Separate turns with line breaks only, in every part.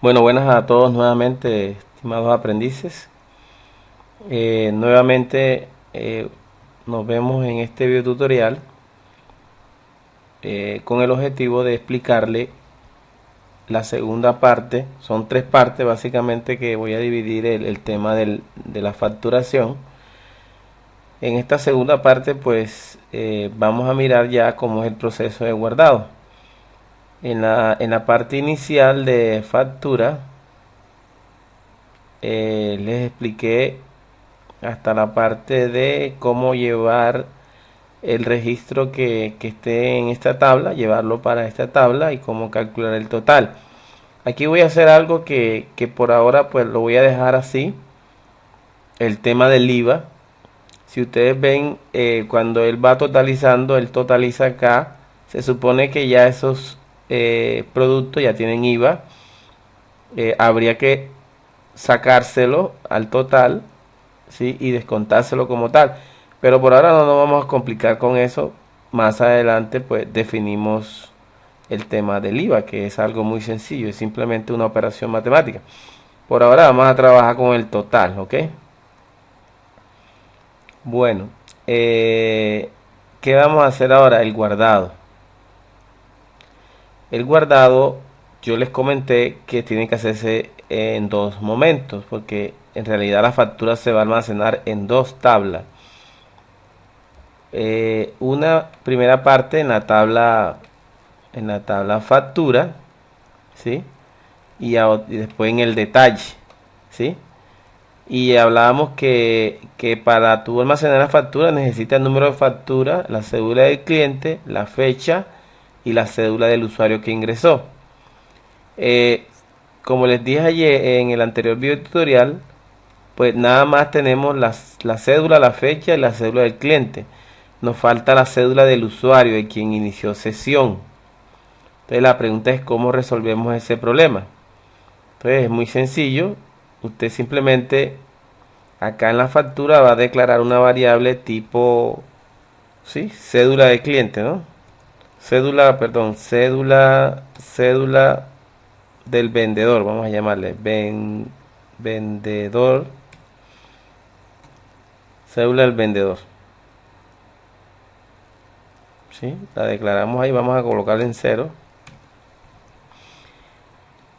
Bueno, buenas a todos nuevamente, estimados aprendices. Nuevamente nos vemos en este video tutorial con el objetivo de explicarle la segunda parte. Son tres partes básicamente que voy a dividir el tema de la facturación. En esta segunda parte pues vamos a mirar ya cómo es el proceso de guardado. En la parte inicial de factura les expliqué hasta la parte de cómo llevar el registro que esté en esta tabla, llevarlo para esta tabla y cómo calcular el total. Aquí voy a hacer algo que por ahora pues lo voy a dejar así, el tema del IVA. Si ustedes ven, cuando él va totalizando, él totaliza acá, se supone que ya esos productos ya tienen IVA. Habría que sacárselo al total, ¿sí? Y descontárselo como tal. Pero por ahora no nos vamos a complicar con eso. Más adelante pues definimos el tema del IVA, que es algo muy sencillo, es simplemente una operación matemática. Por ahora vamos a trabajar con el total, ¿ok? Bueno, ¿qué vamos a hacer ahora? El guardado. El guardado, yo les comenté que tiene que hacerse en dos momentos, porque en realidad la factura se va a almacenar en dos tablas. Una primera parte en la tabla factura, ¿sí? Y después en el detalle, ¿sí? Y hablábamos que para tu almacenar la factura necesitas el número de factura, la cédula del cliente, la fecha y la cédula del usuario que ingresó. Eh, Como les dije ayer en el anterior video tutorial, pues nada más tenemos la cédula, la fecha y la cédula del cliente. Nos falta la cédula del usuario, de quien inició sesión. Entonces la pregunta es cómo resolvemos ese problema. Entonces es muy sencillo. Usted simplemente acá en la factura va a declarar una variable tipo, ¿sí? Cédula de cliente, ¿no? Cédula del vendedor, vamos a llamarle vendedor, cédula del vendedor, ¿sí? La declaramos ahí, vamos a colocarla en cero.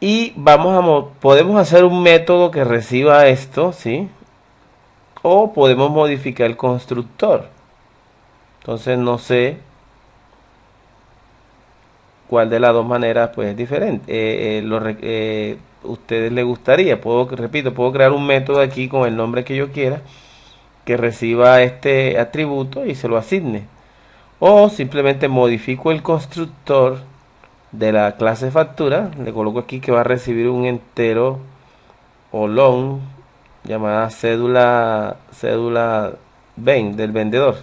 Y podemos hacer un método que reciba esto, ¿sí? O podemos modificar el constructor. Entonces no sé cuál de las dos maneras pues es diferente. Ustedes les gustaría, puedo crear un método aquí con el nombre que yo quiera que reciba este atributo y se lo asigne. O simplemente modifico el constructor de la clase factura, le coloco aquí que va a recibir un entero o long llamada cédula del vendedor.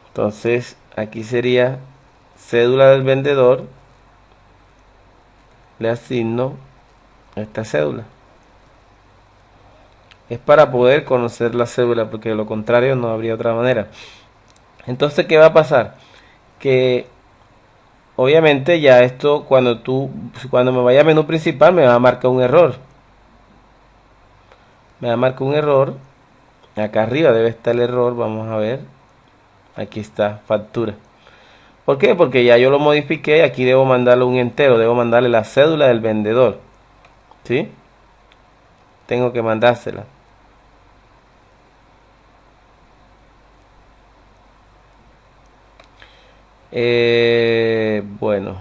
Entonces aquí sería cédula del vendedor, le asigno esta cédula. Es para poder conocer la cédula, porque de lo contrario no habría otra manera. Entonces, ¿qué va a pasar? Que obviamente ya esto, cuando me vaya a menú principal, me va a marcar un error. Me va a marcar un error. Acá arriba debe estar el error, vamos a ver. Aquí está, factura. ¿Por qué? Porque ya yo lo modifiqué y aquí debo mandarle un entero, debo mandarle la cédula del vendedor. ¿Sí? Tengo que mandársela. Bueno,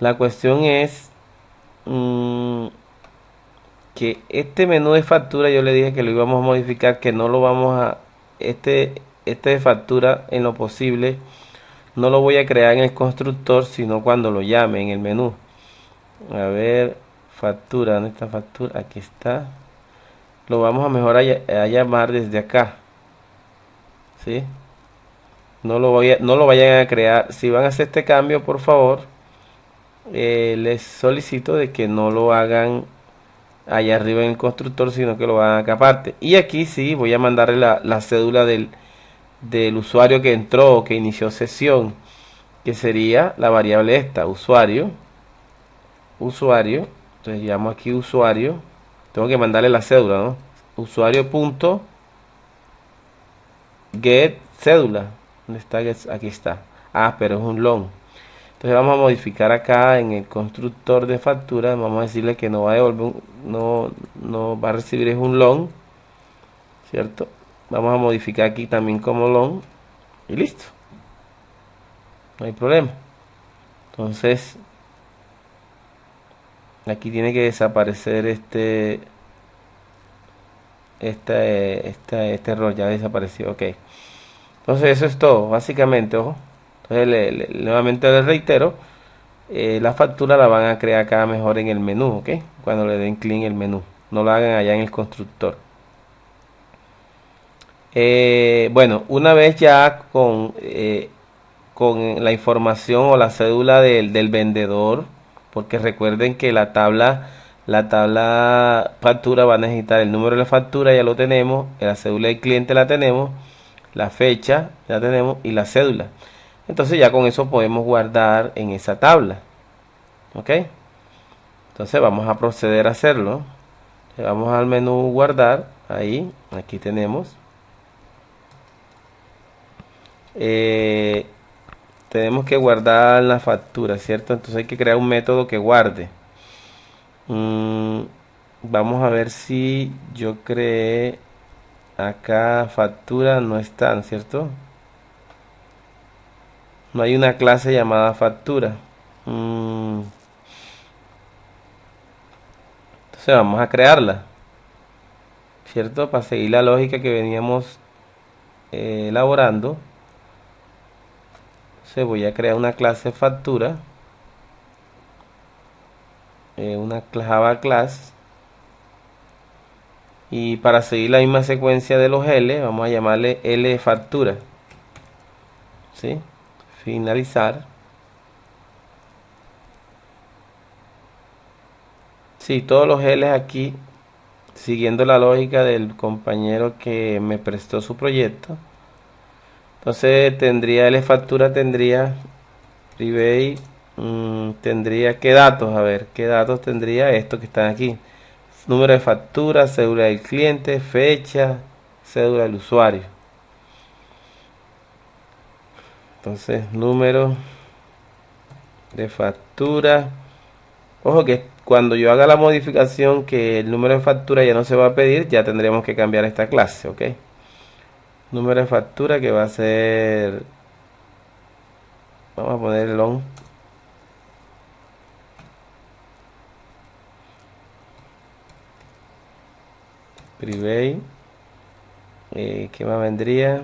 la cuestión es que este menú de factura yo le dije que lo íbamos a modificar, que no lo vamos a, este de factura en lo posible no lo voy a crear en el constructor, sino cuando lo llame en el menú. A ver, factura, ¿dónde está factura? Aquí está. Lo vamos a mejor a llamar desde acá, ¿sí? No lo vayan a crear. Si van a hacer este cambio, por favor, les solicito de que no lo hagan allá arriba en el constructor, sino que lo hagan acá aparte. Y aquí sí voy a mandarle la cédula del usuario que entró o que inició sesión, que sería la variable esta, usuario, usuario. Entonces llamo aquí usuario, tengo que mandarle la cédula, ¿no? Usuario punto get cédula. ¿Dónde está aquí está? Ah, pero es un long. Entonces vamos a modificar acá en el constructor de factura, vamos a decirle que no va a devolver no va a recibir es un long, ¿cierto? Vamos a modificar aquí también como long y listo, no hay problema. Entonces aquí tiene que desaparecer este error, ya desapareció, ok. Entonces eso es todo, básicamente, ojo. Entonces nuevamente les reitero, la factura la van a crear acá mejor en el menú, ok. Cuando le den clic en el menú, no lo hagan allá en el constructor. Bueno, una vez ya con la información o la cédula del vendedor, porque recuerden que la tabla factura va a necesitar el número de la factura, ya lo tenemos, la cédula del cliente la tenemos, la fecha ya tenemos y la cédula. Entonces ya con eso podemos guardar en esa tabla, ¿ok? Entonces vamos a proceder a hacerlo. Vamos al menú guardar, ahí, aquí tenemos. Eh, Tenemos que guardar la factura, ¿cierto? Entonces hay que crear un método que guarde. Mm, Vamos a ver si yo creé acá factura, no están, ¿cierto? No hay una clase llamada factura. Entonces vamos a crearla, ¿cierto? Para seguir la lógica que veníamos elaborando. Entonces voy a crear una clase factura, una Java class. Y para seguir la misma secuencia de los L, vamos a llamarle L factura. ¿Sí? Finalizar. Sí, todos los L aquí, siguiendo la lógica del compañero que me prestó su proyecto. Entonces tendría L factura, tendría private, tendría qué datos, a ver, qué datos tendría esto que están aquí. Número de factura, cédula del cliente, fecha, cédula del usuario. Entonces, número de factura. Ojo que cuando yo haga la modificación que el número de factura ya no se va a pedir, ya tendremos que cambiar esta clase, ¿ok? Número de factura que va a ser, vamos a poner el long. Private, ¿qué más vendría?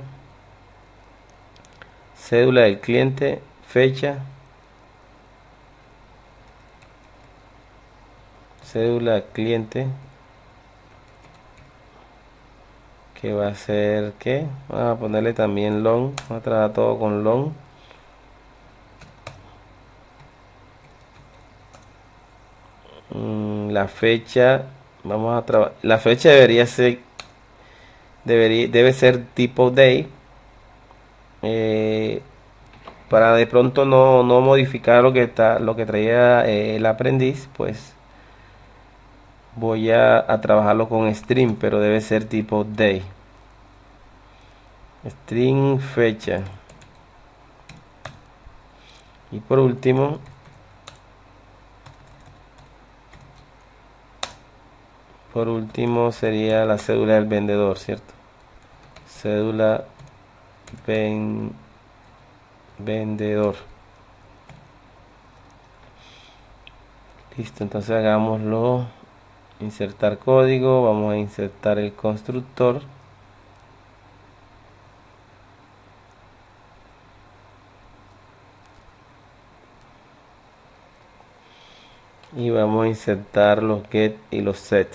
Cédula del cliente, fecha, cédula cliente, que va a ser, ¿qué? Vamos a ponerle también long, vamos a trabajar todo con long. La fecha, vamos a trabajar, la fecha debe ser tipo day, eh, para de pronto no modificar lo que traía el aprendiz, pues voy a trabajarlo con string, pero debe ser tipo day. String fecha. Y por último sería la cédula del vendedor, ¿cierto? Cédula vendedor. Listo, entonces hagámoslo. Insertar código, vamos a insertar el constructor. Y vamos a insertar los get y los set.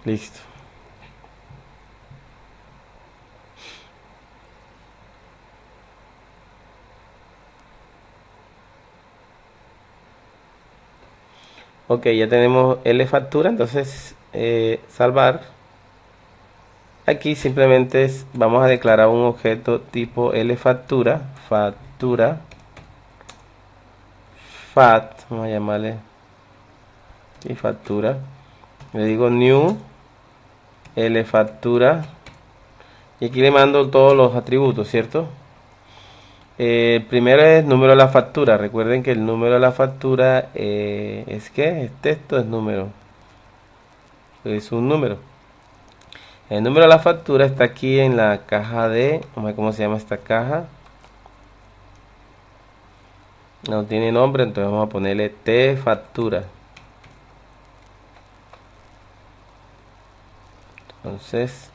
Listo. Ok, ya tenemos L factura, entonces salvar. Aquí simplemente vamos a declarar un objeto tipo L factura, factura, fat, vamos a llamarle y factura. Le digo new L factura y aquí le mando todos los atributos, ¿cierto? Primero es número de la factura. Recuerden que el número de la factura es que es texto, es número, es un número. El número de la factura está aquí en la caja de, vamos a ver cómo se llama esta caja. No tiene nombre, entonces vamos a ponerle T factura. Entonces,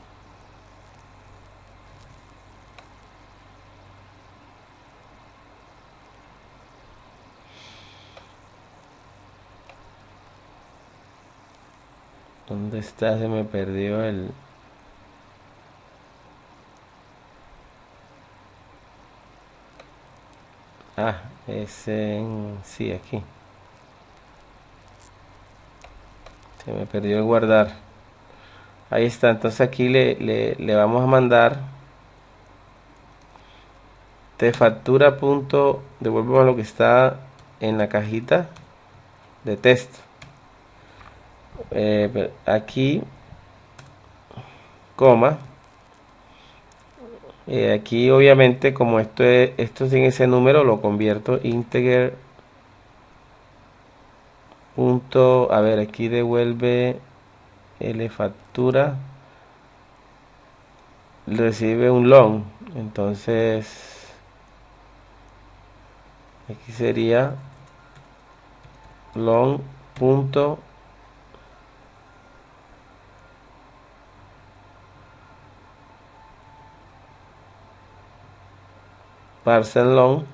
¿dónde está? Se me perdió el... Ah, es en... Sí, aquí. Se me perdió el guardar. Ahí está, entonces aquí le vamos a mandar T factura punto, devuélveme lo que está en la cajita de texto. Aquí, coma. Aquí obviamente como esto sin ese número lo convierto integer punto, a ver, aquí devuelve L factura, recibe un long, entonces aquí sería long punto parcel long,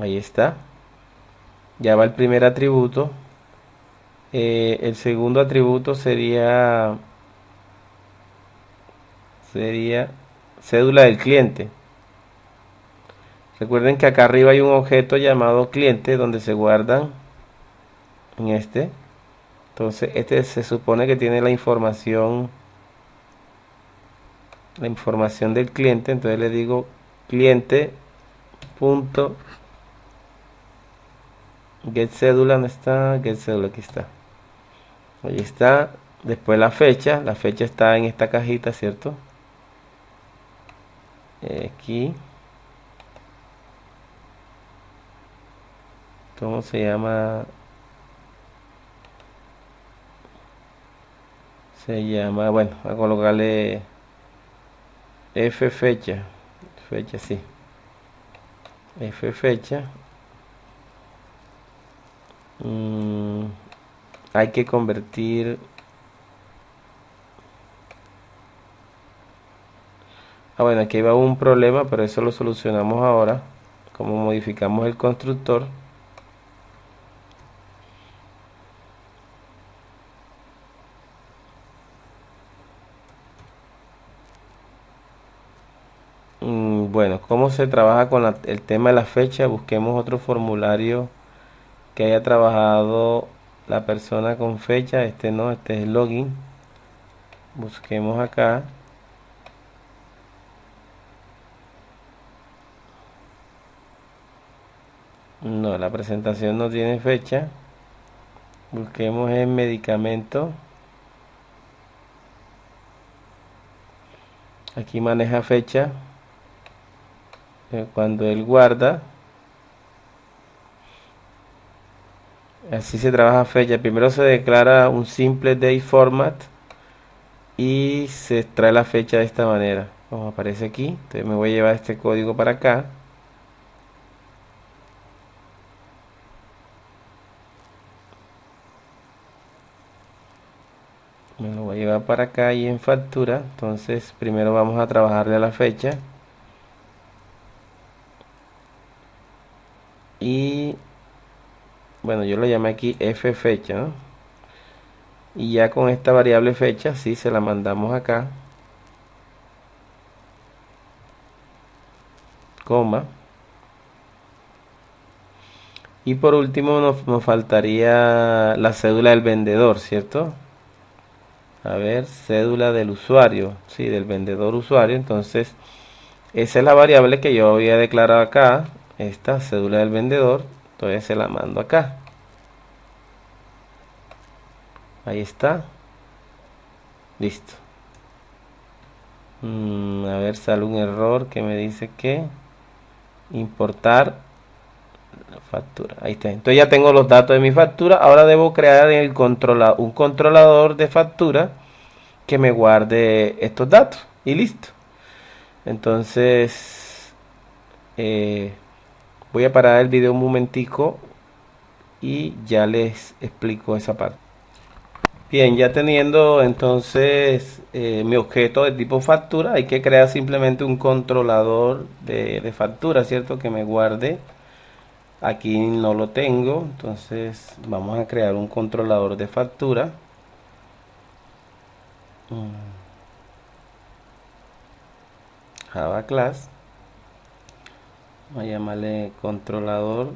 ahí está, ya va el primer atributo. El segundo atributo sería cédula del cliente. Recuerden que acá arriba hay un objeto llamado cliente donde se guardan en este. Entonces este se supone que tiene la información del cliente. Entonces le digo cliente punto get cédula, ¿dónde está? Get cédula, aquí está. Ahí está. Después la fecha está en esta cajita, ¿cierto? Aquí. ¿Cómo se llama? Se llama, bueno, a colocarle F fecha. Fecha, sí. F fecha. Hay que convertir. Bueno, aquí va un problema, pero eso lo solucionamos ahora. Como modificamos el constructor. Bueno, ¿cómo se trabaja con el tema de la fecha? Busquemos otro formulario que haya trabajado la persona con fecha. Este no, este es el login. Busquemos acá. No, la presentación no tiene fecha. Busquemos en medicamento. Aquí maneja fecha. Cuando él guarda, así se trabaja fecha. Primero se declara un simple date format y se extrae la fecha de esta manera, como aparece aquí. Entonces me voy a llevar este código para acá. Me lo voy a llevar para acá y en factura. Entonces primero vamos a trabajarle a la fecha. Y bueno, yo lo llamé aquí F fecha, ¿no? Y ya con esta variable fecha, sí, se la mandamos acá. coma. Y por último nos faltaría la cédula del vendedor, ¿cierto? A ver, cédula del usuario, sí, del vendedor usuario. Entonces, esa es la variable que yo había declarado acá, esta cédula del vendedor. Entonces se la mando acá. Ahí está. Listo. A ver, sale un error que me dice que importar la factura. Ahí está. Entonces ya tengo los datos de mi factura. Ahora debo crear un controlador de factura que me guarde estos datos. Y listo. Entonces, voy a parar el video un momentico y ya les explico esa parte. Bien, ya teniendo entonces mi objeto de tipo factura, hay que crear simplemente un controlador de factura, ¿cierto? Que me guarde. Aquí no lo tengo, entonces vamos a crear un controlador de factura. Java Class. Vamos a llamarle controlador.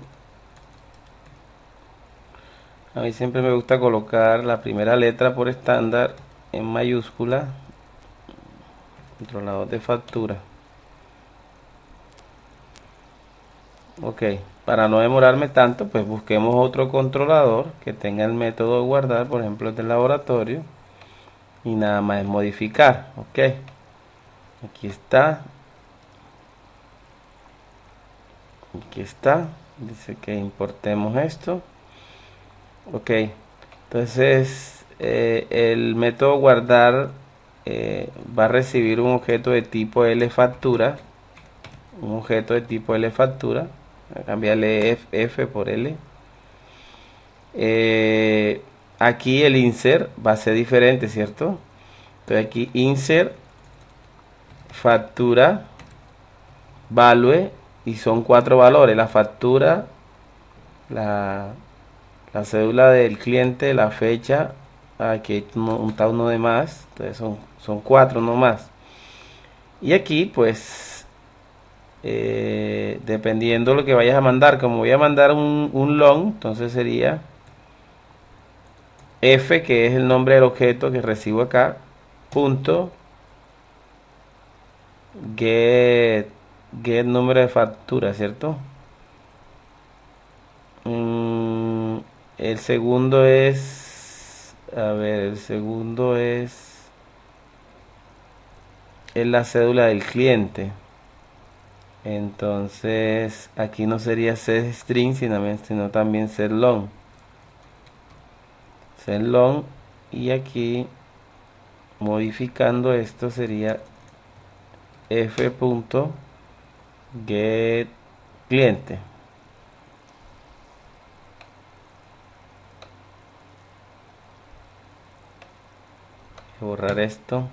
A mí siempre me gusta colocar la primera letra por estándar en mayúscula. Controlador de factura. Ok, para no demorarme tanto, pues busquemos otro controlador que tenga el método de guardar, por ejemplo el del laboratorio, y nada más es modificar. Ok, aquí está. Aquí está. Dice que importemos esto. Ok, entonces el método guardar va a recibir un objeto de tipo LFactura. Un objeto de tipo LFactura. Voy a cambiarle F por L. Aquí el insert va a ser diferente, ¿cierto? Entonces aquí insert factura value y son 4 valores: la factura, la cédula del cliente, la fecha. Aquí está uno de más, entonces son 4 nomás. Y aquí pues dependiendo lo que vayas a mandar, como voy a mandar un long, entonces sería F, que es el nombre del objeto que recibo acá, punto get número de factura, ¿cierto? El segundo es, a ver, el segundo es la cédula del cliente. Entonces aquí no sería setString, sino también setLong. SetLong, y aquí modificando esto sería f.getCliente. Borrar esto.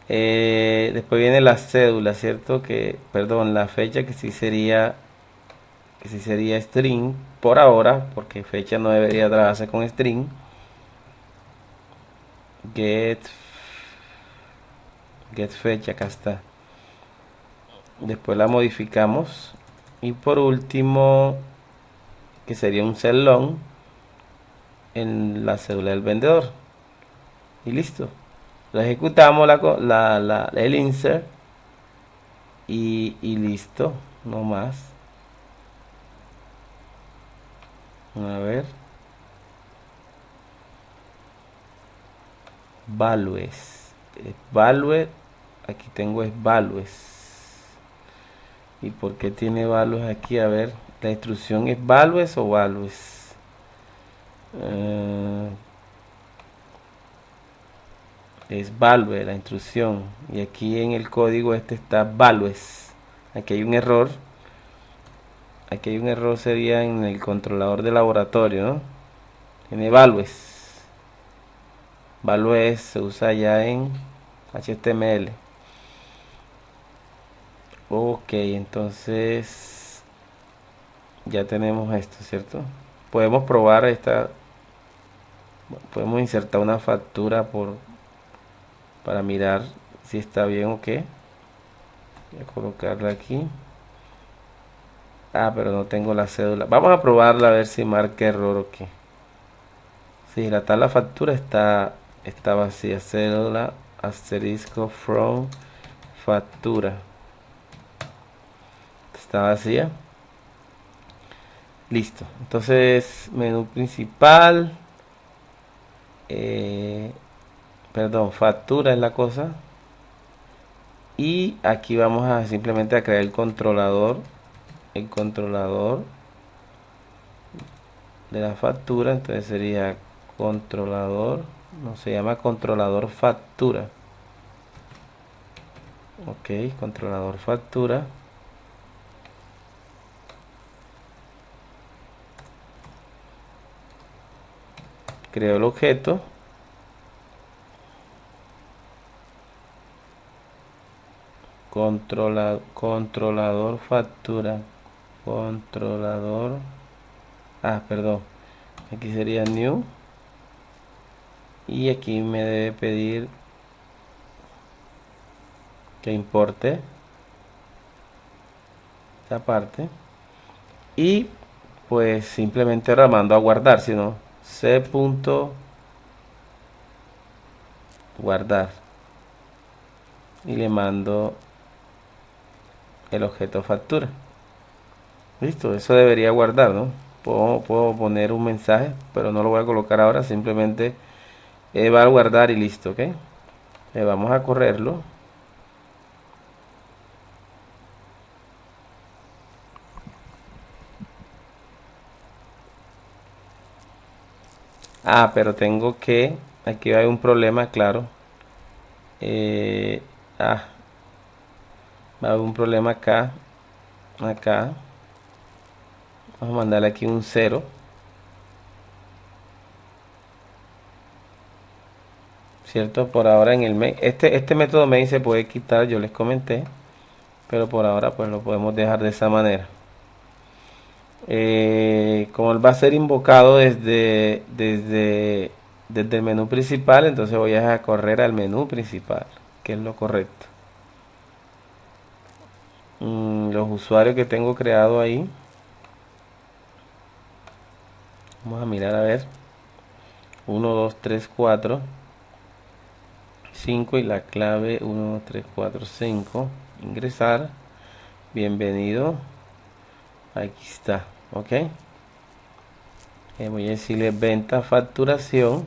Después viene la cédula, ¿cierto? Perdón, la fecha, que sí sería string por ahora, porque fecha no debería trabajarse con string. Get fecha, acá está. Después la modificamos. Y por último, que sería un setLong en la cédula del vendedor. Y listo. Lo ejecutamos el insert y listo, no más. A ver, values, value, aquí tengo es values. ¿Y por qué tiene values aquí? A ver, la instrucción es values o values. Es value la instrucción, y aquí en el código este está values. Aquí hay un error. Aquí hay un error, sería en el controlador de laboratorio, ¿no? Tiene values. Values se usa ya en HTML. Ok, entonces ya tenemos esto, ¿cierto? Podemos probar podemos insertar una factura para mirar si está bien o qué. Voy a colocarla aquí. Ah, pero no tengo la cédula. Vamos a probarla a ver si marca error o qué. Sí, la tabla factura está vacía. Cédula asterisco from factura. Está vacía. Listo. Entonces, menú principal. eh, Perdón, factura es la cosa. Y aquí vamos a simplemente a crear el controlador. El controlador de la factura. Entonces sería controlador. No, se llama controlador factura. Ok, controlador factura. Creo el objeto. Controlador factura. Controlador. Ah, perdón. Aquí sería new. Y aquí me debe pedir que importe esta parte. Y pues simplemente ahora mando a guardar, sino c punto guardar y le mando el objeto factura. Listo, eso debería guardar, ¿no? Puedo poner un mensaje, pero no lo voy a colocar ahora, simplemente va a guardar y listo, ¿ok? Vamos a correrlo. Ah, pero tengo que, aquí hay un problema, claro. Eh, ah, va a haber un problema acá, acá. Vamos a mandarle aquí un 0. ¿Cierto? Por ahora en el main, este método main se puede quitar, yo les comenté, pero por ahora pues lo podemos dejar de esa manera. Como él va a ser invocado desde el menú principal, entonces voy a correr al menú principal, que es lo correcto. Los usuarios que tengo creado ahí, vamos a mirar a ver, 1 2 3 4 5 y la clave 1 2 3 4 5, ingresar, bienvenido, aquí está, ok. Voy a decirle venta facturación.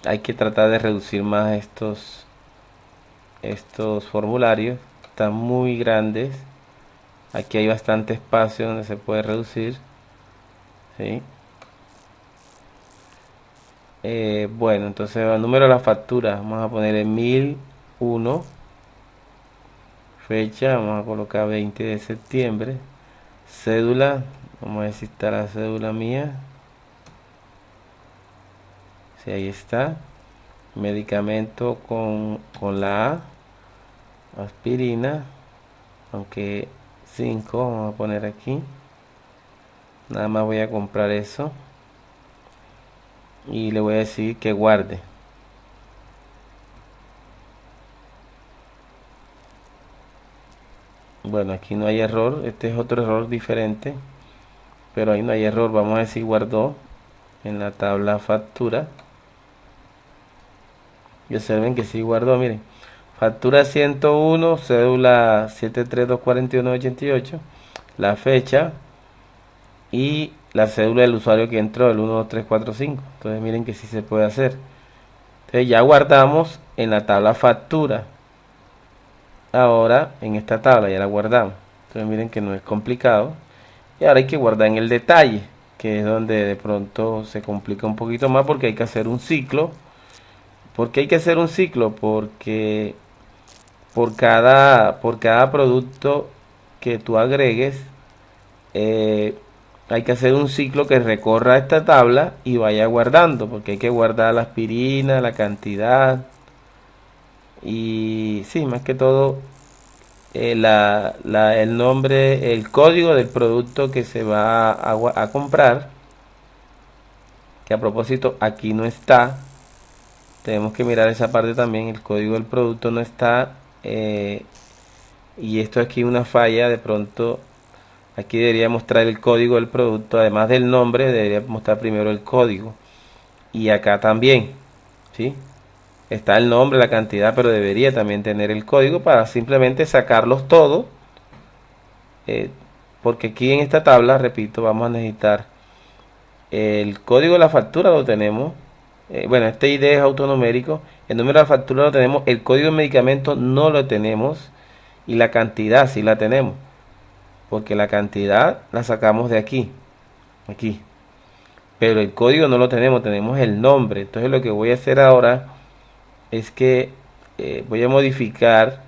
Hay que tratar de reducir más estos formularios, están muy grandes. Aquí hay bastante espacio donde se puede reducir, ¿sí? Bueno, entonces el número de la factura vamos a poner en 1001. Fecha vamos a colocar 20 de septiembre. Cédula, vamos a ver si está la cédula mía. Sí, ahí está. Medicamento con la A, aspirina, aunque 5 vamos a poner aquí. Nada más voy a comprar eso y le voy a decir que guarde. Bueno, aquí no hay error, este es otro error diferente, pero ahí no hay error. Vamos a decir guardó en la tabla factura y observen que sí guardó. Miren, factura 101, cédula 7324188, la fecha y la cédula del usuario que entró, el 12345. Entonces miren que sí se puede hacer. Entonces ya guardamos en la tabla factura. Ahora en esta tabla ya la guardamos. Entonces miren que no es complicado. Y ahora hay que guardar en el detalle, que es donde de pronto se complica un poquito más porque hay que hacer un ciclo. ¿Por qué hay que hacer un ciclo? Porque por cada producto que tú agregues, eh, hay que hacer un ciclo que recorra esta tabla y vaya guardando, porque hay que guardar la aspirina, la cantidad y sí, más que todo el nombre, el código del producto que se va a comprar, que a propósito aquí no está, tenemos que mirar esa parte también, el código del producto no está, y esto aquí una falla, de pronto aquí debería mostrar el código del producto, además del nombre debería mostrar primero el código, y acá también, ¿sí? Está el nombre, la cantidad, pero debería también tener el código para simplemente sacarlos todos, eh, porque aquí en esta tabla, repito, vamos a necesitar el código de la factura, lo tenemos. Bueno, este ID es autonumérico, el número de la factura lo tenemos, el código de medicamento no lo tenemos, y la cantidad sí la tenemos, porque la cantidad la sacamos de aquí, pero el código no lo tenemos, tenemos el nombre. Entonces lo que voy a hacer ahora es que voy a modificar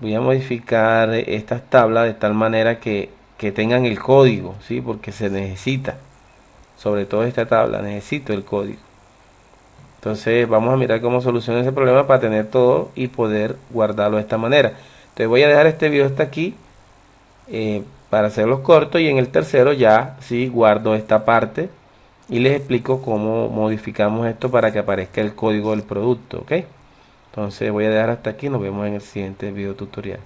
estas tablas de tal manera que tengan el código, ¿sí? Porque se necesita, sobre todo esta tabla, necesito el código. Entonces vamos a mirar cómo solucionar ese problema para tener todo y poder guardarlo de esta manera. Entonces voy a dejar este video hasta aquí, para hacerlos cortos, y en el tercero ya sí guardo esta parte y les explico cómo modificamos esto para que aparezca el código del producto, ¿ok? Entonces voy a dejar hasta aquí, nos vemos en el siguiente video tutorial.